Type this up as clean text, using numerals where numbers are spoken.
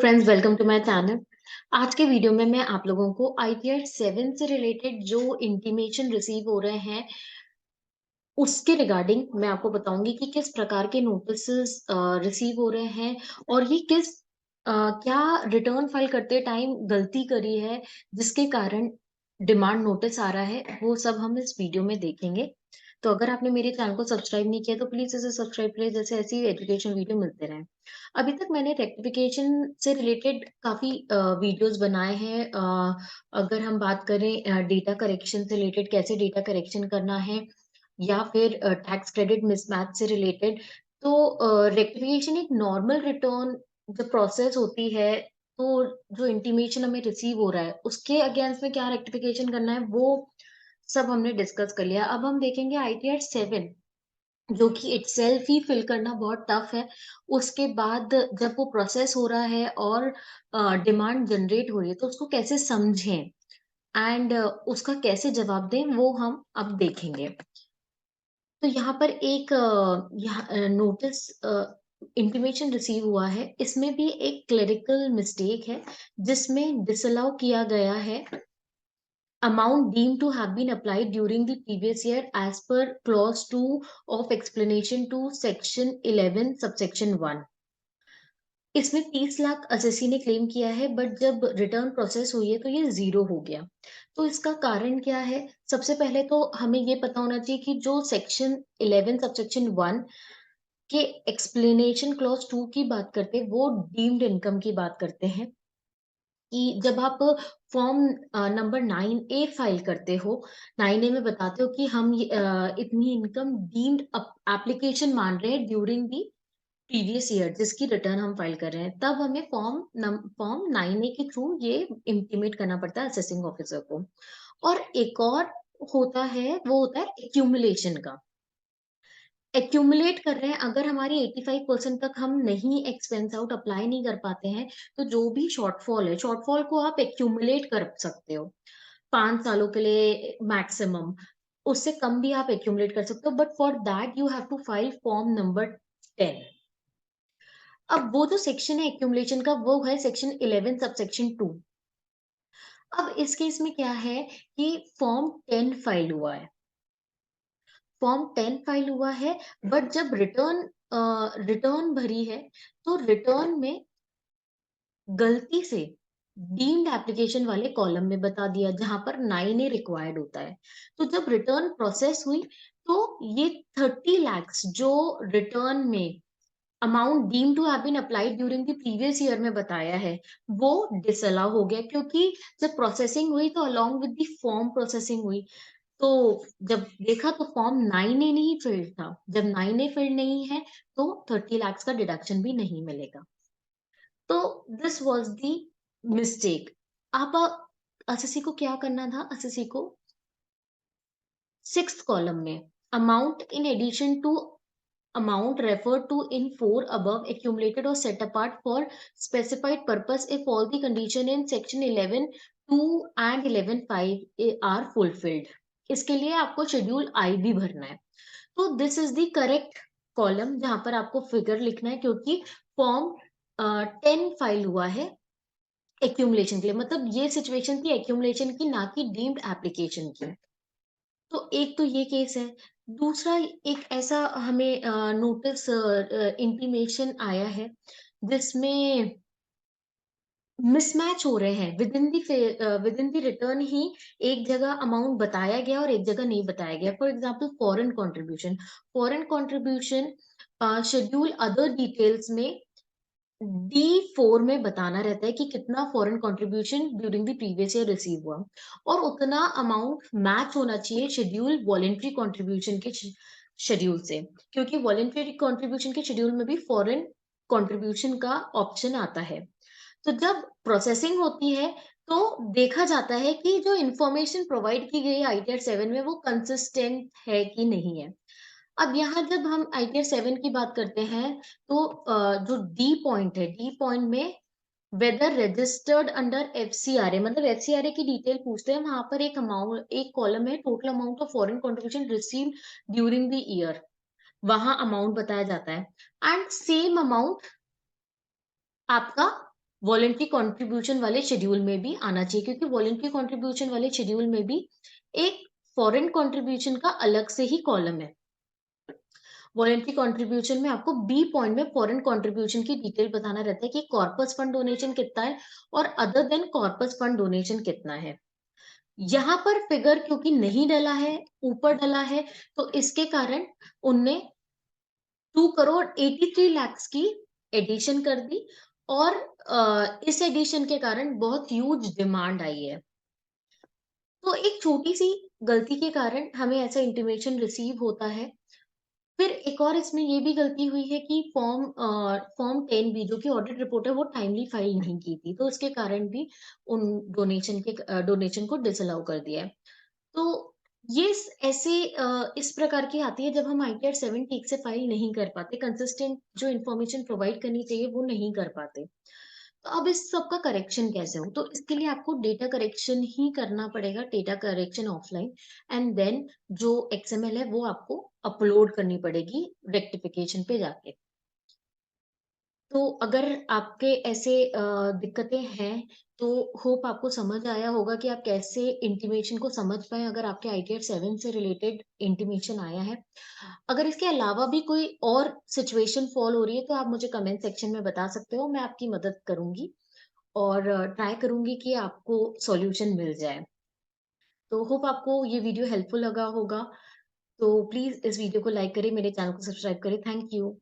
Friends, welcome to my channel. आज के video में मैं आप लोगों को आईटीआर 7 से रिलेटेड जो इंटीमेशन रिसीव हो रहे हैं उसके रिगार्डिंग मैं आपको बताऊंगी कि किस प्रकार के नोटिसेस रिसीव हो रहे हैं और ये क्या रिटर्न फाइल करते टाइम गलती करी है जिसके कारण डिमांड नोटिस आ रहा है, वो सब हम इस वीडियो में देखेंगे। तो अगर आपने मेरे चैनल को सब्सक्राइब नहीं किया तो प्लीज इसे सब्सक्राइब करें, जैसे ऐसी एजुकेशन वीडियो मिलते रहे। अभी तक मैंने रेक्टिफिकेशन से रिलेटेड काफी वीडियोस बनाए हैं। अगर हम बात करें डेटा करेक्शन से रिलेटेड, कैसे डेटा करेक्शन करना है, या फिर टैक्स क्रेडिट मिसमैच से रिलेटेड, तो रेक्टिफिकेशन एक नॉर्मल रिटर्न जब प्रोसेस होती है तो जो इंटीमेशन हमें रिसीव हो रहा है उसके अगेंस्ट में क्या रेक्टिफिकेशन करना है वो सब हमने डिस्कस कर लिया। अब हम देखेंगे आईटीआर 7, जो कि इटसेल्फ ही फिल करना बहुत टफ है। उसके बाद जब वो प्रोसेस हो रहा है और डिमांड जनरेट हो रही है तो उसको कैसे समझें एंड उसका कैसे जवाब दें वो हम अब देखेंगे। तो यहाँ पर एक यहाँ नोटिस इंटीमेशन रिसीव हुआ है, इसमें भी एक क्लेरिकल मिस्टेक है जिसमें डिसअलाउ किया गया है amount deemed to have been applied during the previous year as per clause 2 of explanation to section 11 subsection 1। इसमें 30 लाख असेसी ने क्लेम किया है, बट जब रिटर्न प्रोसेस हुई है तो ये जीरो हो गया। तो इसका कारण क्या है? सबसे पहले तो हमें ये पता होना चाहिए कि जो सेक्शन 11 सबसेक्शन 1 के एक्सप्लेनेशन क्लॉज 2 की बात करते हैं वो डीम्ड इनकम की बात करते हैं कि जब आप फॉर्म नंबर 9A फाइल करते हो, 9A में बताते हो कि हम इतनी इनकम डीम्ड एप्लीकेशन मान रहे हैं ड्यूरिंग दी प्रीवियस ईयर जिसकी रिटर्न हम फाइल कर रहे हैं, तब हमें फॉर्म 9A के थ्रू ये इंटीमेट करना पड़ता है असेसिंग ऑफिसर को। और एक और होता है, वो होता है एक्यूमुलेशन का। एक्यूमुलेट कर रहे हैं, अगर हमारी 85% तक हम नहीं एक्सपेंस आउट अप्लाई नहीं कर पाते हैं तो जो भी शॉर्टफॉल है, शॉर्टफॉल को आप एक्यूमुलेट कर सकते हो 5 सालों के लिए मैक्सिमम। उससे कम भी आप एक्यूमुलेट कर सकते हो, but for that you have to file form number 10। अब वो जो सेक्शन है एक्यूमुलेशन का वो है सेक्शन 11 सबसेक्शन 2। अब इस केस में क्या है कि फॉर्म 10 फाइल हुआ है, फॉर्म 10 फाइल हुआ है, बट जब रिटर्न भरी है तो रिटर्न में गलती से डीम्ड एप्लीकेशन वाले कॉलम में बता दिया जहां पर 9A रिक्वायर्ड होता है। तो जब रिटर्न प्रोसेस हुई तो ये 30 लैक्स जो रिटर्न में amount deem to have been applied during the previous year में बताया है वो डिसअलाउ हो गया, क्योंकि जब प्रोसेसिंग हुई तो along with the form processing हुई। तो जब देखा तो फॉर्म 9A नहीं फिल्ड था, जब 9A फिल्ड नहीं है तो 30 लैक्स का डिडक्शन भी नहीं मिलेगा। तो दिस वाज द मिस्टेक। आप एसएससी को क्या करना था? एसएससी को 6th कॉलम में amount in addition to amount referred to in 4 above accumulated or set apart for specified purpose if all the condition in section 11(2) and 11(5) are fulfilled। इसके लिए आपको शेड्यूल आई भी भरना है। तो this is the correct column जहां पर आपको फिगर लिखना है, क्योंकि फॉर्म 10 फाइल हुआ है एक्यूमुलेशन के लिए, मतलब ये सिचुएशन थी एक्यूमुलेशन की, ना कि डीम्ड एप्लीकेशन की। तो एक तो ये केस है। दूसरा, एक ऐसा हमें नोटिस इंटीमेशन आया है जिसमें मिसमैच हो रहे हैं विद इन द रिटर्न ही। एक जगह अमाउंट बताया गया और एक जगह नहीं बताया गया। For example foreign contribution schedule other details में D4 में बताना रहता है कि कितना foreign contribution during the previous year receive हुआ, और उतना अमाउंट मैच होना चाहिए शेड्यूल वॉलेंट्री कंट्रीब्यूशन के शेड्यूल से, क्योंकि वॉलेंट्री कंट्रीब्यूशन के शेड्यूल में भी फॉरेन कंट्रीब्यूशन का ऑप्शन आता है। तो जब प्रोसेसिंग होती है तो देखा जाता है कि जो इंफॉर्मेशन प्रोवाइड की गई आईटीआर 7 में वो कंसिस्टेंट है कि नहीं है। अब यहाँ जब हम आईटीआर 7 की बात करते हैं तो जो डी पॉइंट है, डी पॉइंट में वेदर रजिस्टर्ड अंडर एफसीआरए, मतलब एफसीआरए की डिटेल पूछते हैं। वहां पर एक अमाउंट, एक कॉलम है total amount of foreign contribution received during the year, वहां अमाउंट बताया जाता है। एंड सेम अमाउंट आपका वॉलंटरी कंट्रीब्यूशन वाले शेड्यूल में भी आना चाहिए, क्योंकि वॉलंटरी कंट्रीब्यूशन वाले शेड्यूल में भी एक फॉरेन कंट्रीब्यूशन का अलग से ही कॉलम है। वॉलंटरी कंट्रीब्यूशन में आपको बी पॉइंट में फॉरेन कंट्रीब्यूशन की डिटेल बताना रहता है कि कॉर्पस फंड डोनेशन कितना है और other than corpus fund donation कितना है। यहाँ पर फिगर क्योंकि नहीं डला है, ऊपर डला है, तो इसके कारण उनने 2 करोड़ 83 लाख की एडिशन कर दी और इस एडिशन के कारण बहुत ह्यूज डिमांड आई है। तो एक छोटी-सी गलती के कारण हमें ऐसा इंटीमेशन रिसीव होता है। फिर एक और इसमें ये भी गलती हुई है कि फॉर्म 10 बी जो कि ऑडिट रिपोर्ट है वो टाइमली फाइल नहीं की थी, तो उसके कारण भी उन डोनेशन को डिसअलाउ कर दिया है। तो ये इस प्रकार की आती है जब हम आईटीआर 7 ठीक से फाइल नहीं कर पाते, कंसिस्टेंट जो इन्फॉर्मेशन प्रोवाइड करनी चाहिए वो नहीं कर पाते। तो अब इस सब का करेक्शन कैसे हो? तो इसके लिए आपको डेटा करेक्शन ही करना पड़ेगा, data correction offline, and then जो एक्सएमएल है वो आपको अपलोड करनी पड़ेगी रेक्टिफिकेशन पे जाके। तो अगर आपके ऐसे दिक्कतें हैं, तो होप आपको समझ आया होगा कि आप कैसे इंटीमेशन को समझ पाएँ अगर आपके आईटीआर 7 से रिलेटेड इंटीमेशन आया है। अगर इसके अलावा भी कोई और सिचुएशन फ़ॉल हो रही है, तो आप मुझे कमेंट सेक्शन में बता सकते हो, मैं आपकी मदद करूँगी और ट्राई करूँगी कि आपको सॉल्यूशन मिल जाए। तो होप आपको ये वीडियो हेल्पफुल लगा होगा, तो प्लीज़ इस वीडियो को लाइक करें, मेरे चैनल को सब्सक्राइब करें। Thank you.